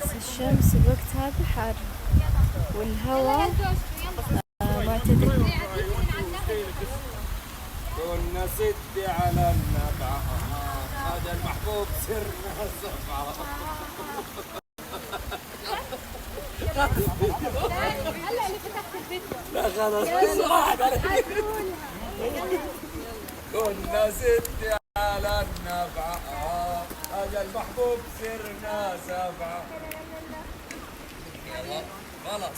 بس الشمس الوقت هذا حار والهواء معتدل. كنا ستي على النبع، هذا المحبوب سرنا سبعة. هلا اللي فتحت الفيديو. لا خلاص كنا ستي على النبع، هذا المحبوب سرنا سبعة. يلا خلاص.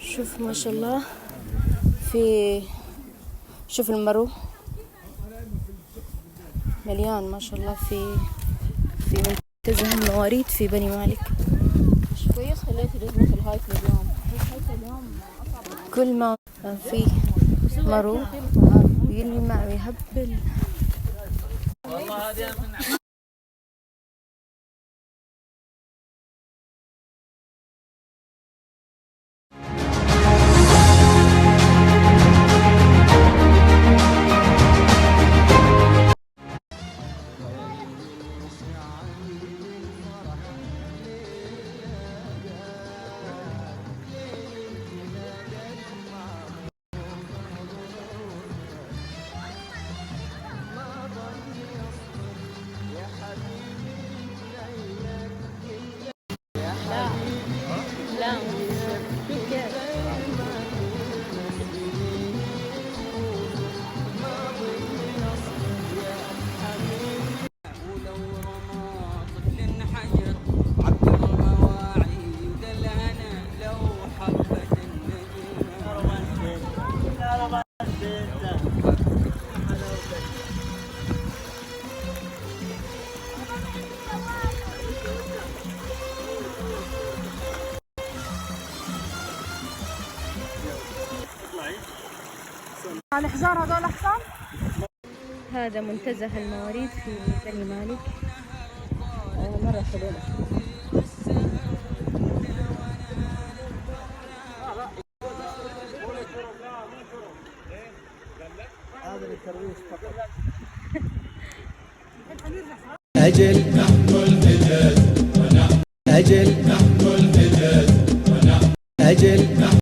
شوف ما شاء الله، شوف المرو مليان ما شاء الله في منتزه المواريد في بني مالك. شوية خليت مثل هاي اليوم، اليوم كل ما في مرو يلمع ويهبل. والله هذه من الحجار هذول احسن. هذا منتزه المواريد في بني مالك، مرة حلو. هذا للترويج فقط. أجل نحن الحجاز ونحن أجل نحن